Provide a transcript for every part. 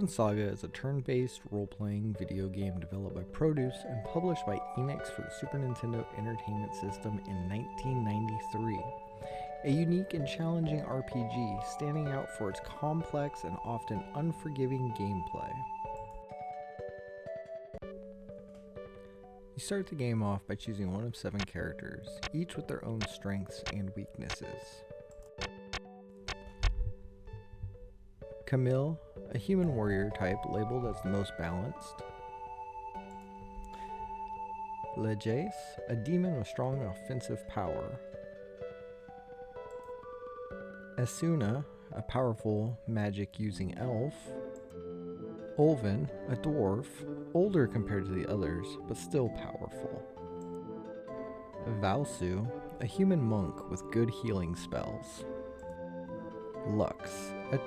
Saga is a turn-based role-playing video game developed by Produce and published by Enix for the Super Nintendo Entertainment System in 1993. A unique and challenging RPG, standing out for its complex and often unforgiving gameplay. You start the game off by choosing one of 7 characters, each with their own strengths and weaknesses. Camille, a human warrior type labeled as the most balanced. Lejace, a demon with strong offensive power. Asuna, a powerful magic-using elf. Olvin, a dwarf, older compared to the others, but still powerful. Valsu, a human monk with good healing spells. Lux, a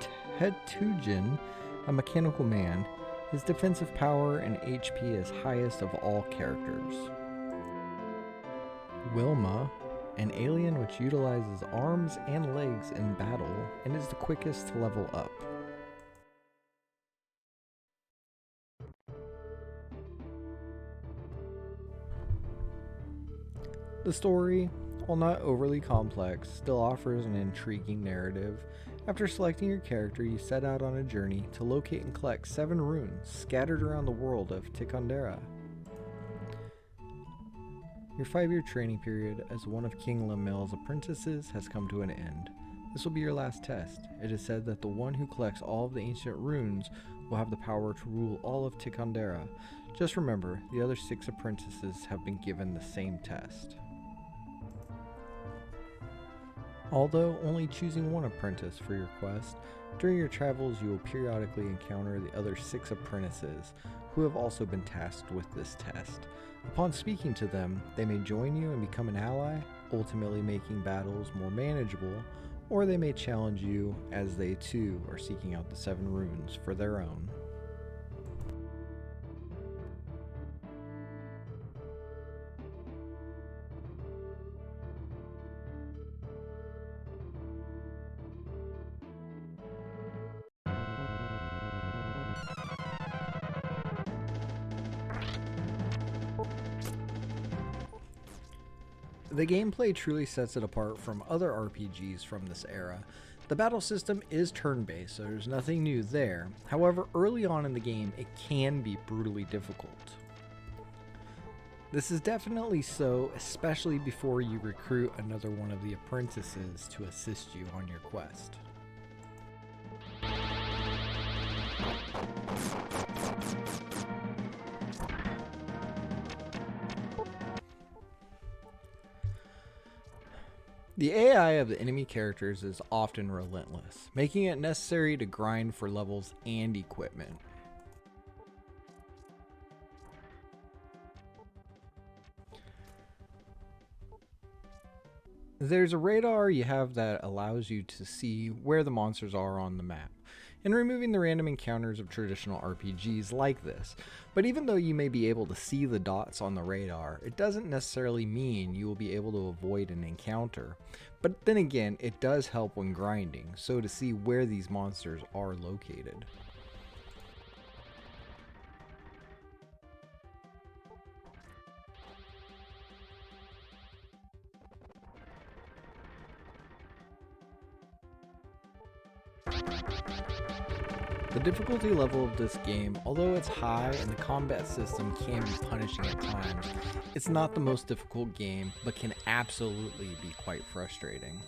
Tejun, a mechanical man. His defensive power and HP is highest of all characters. Wilma, an alien which utilizes arms and legs in battle and is the quickest to level up. The story, while not overly complex, still offers an intriguing narrative. After selecting your character, you set out on a journey to locate and collect 7 runes scattered around the world of Tikondera. Your 5-year training period as one of King Lamel's apprentices has come to an end. This will be your last test. It is said that the one who collects all of the ancient runes will have the power to rule all of Tikondera. Just remember, the other 6 apprentices have been given the same test. Although only choosing one apprentice for your quest, during your travels you will periodically encounter the other 6 apprentices who have also been tasked with this test. Upon speaking to them, they may join you and become an ally, ultimately making battles more manageable, or they may challenge you as they too are seeking out the 7 runes for their own. The gameplay truly sets it apart from other RPGs from this era. The battle system is turn-based, so there's nothing new there. However, early on in the game, it can be brutally difficult. This is definitely so, especially before you recruit another one of the apprentices to assist you on your quest. The AI of the enemy characters is often relentless, making it necessary to grind for levels and equipment. There's a radar you have that allows you to see where the monsters are on the map, and removing the random encounters of traditional RPGs like this. But even though you may be able to see the dots on the radar, it doesn't necessarily mean you will be able to avoid an encounter. But then again, it does help when grinding, so to see where these monsters are located. The difficulty level of this game, although it's high and the combat system can be punishing at times, it's not the most difficult game, but can absolutely be quite frustrating.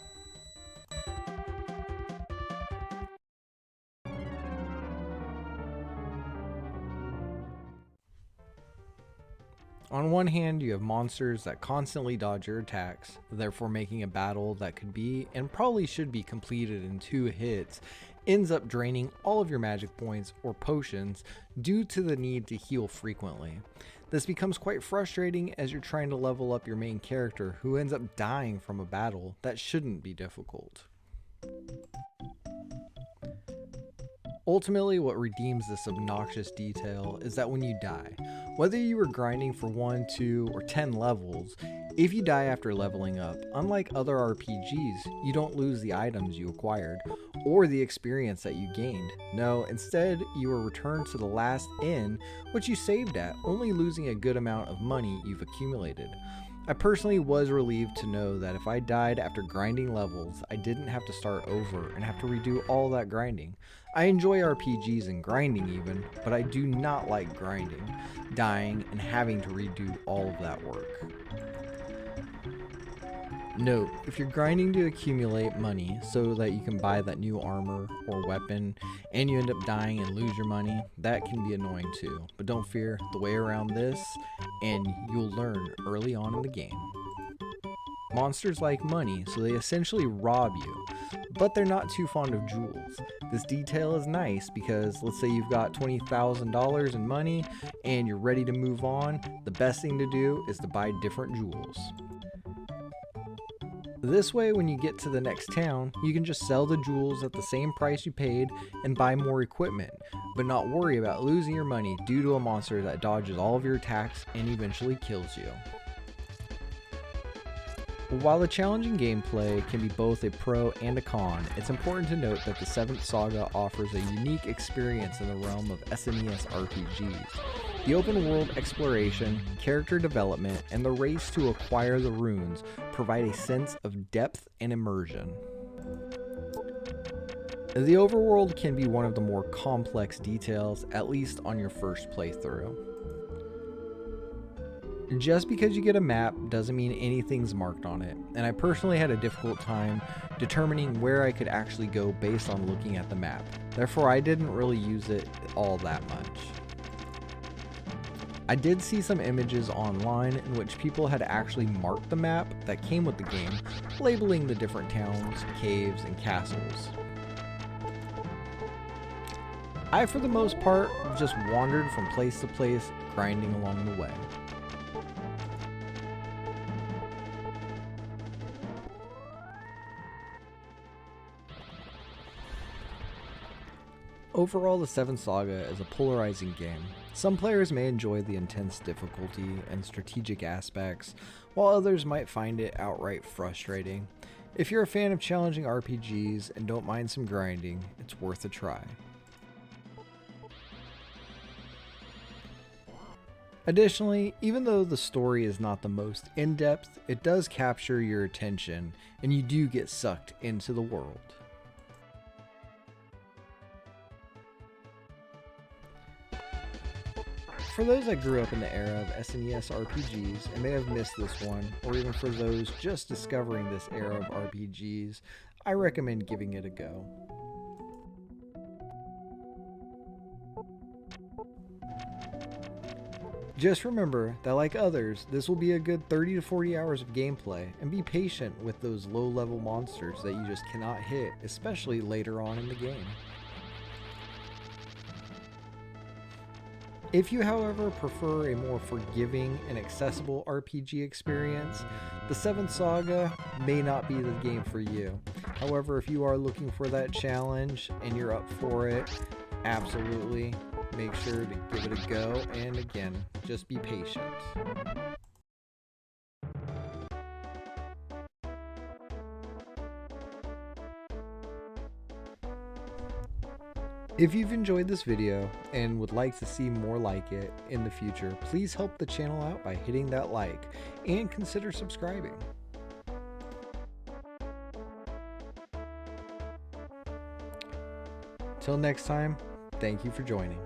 On one hand, you have monsters that constantly dodge your attacks, therefore making a battle that could be, and probably should be, completed in 2 hits, ends up draining all of your magic points or potions due to the need to heal frequently. This becomes quite frustrating as you're trying to level up your main character who ends up dying from a battle that shouldn't be difficult. Ultimately, what redeems this obnoxious detail is that when you die, whether you were grinding for 1, 2, or 10 levels, If you die after leveling up, unlike other RPGs, you don't lose the items you acquired or the experience that you gained. No, instead, you are returned to the last inn which you saved at, only losing a good amount of money you've accumulated. I personally was relieved to know that if I died after grinding levels, I didn't have to start over and have to redo all that grinding. I enjoy RPGs and grinding even, but I do not like grinding, dying, and having to redo all of that work. Note, if you're grinding to accumulate money so that you can buy that new armor or weapon and you end up dying and lose your money, that can be annoying too. But don't fear, the way around this, and you'll learn early on in the game. Monsters like money, so they essentially rob you, but they're not too fond of jewels. This detail is nice because let's say you've got $20,000 in money and you're ready to move on, the best thing to do is to buy different jewels. This way, when you get to the next town, you can just sell the jewels at the same price you paid and buy more equipment, but not worry about losing your money due to a monster that dodges all of your attacks and eventually kills you. While the challenging gameplay can be both a pro and a con, it's important to note that the 7th Saga offers a unique experience in the realm of SNES RPGs. The open world exploration, character development, and the race to acquire the runes provide a sense of depth and immersion. The overworld can be one of the more complex details, at least on your first playthrough. Just because you get a map doesn't mean anything's marked on it, and I personally had a difficult time determining where I could actually go based on looking at the map. Therefore, I didn't really use it all that much. I did see some images online in which people had actually marked the map that came with the game, labeling the different towns, caves, and castles. I, for the most part, just wandered from place to place, grinding along the way. Overall, the 7th Saga is a polarizing game. Some players may enjoy the intense difficulty and strategic aspects, while others might find it outright frustrating. If you're a fan of challenging RPGs and don't mind some grinding, it's worth a try. Additionally, even though the story is not the most in-depth, it does capture your attention and you do get sucked into the world. For those that grew up in the era of SNES RPGs and may have missed this one, or even for those just discovering this era of RPGs, I recommend giving it a go. Just remember that like others, this will be a good 30 to 40 hours of gameplay, and be patient with those low-level monsters that you just cannot hit, especially later on in the game. If you, however, prefer a more forgiving and accessible RPG experience, the 7th Saga may not be the game for you. However, if you are looking for that challenge and you're up for it, absolutely make sure to give it a go, and again, just be patient. If you've enjoyed this video and would like to see more like it in the future, please help the channel out by hitting that like and consider subscribing. Till next time, thank you for joining.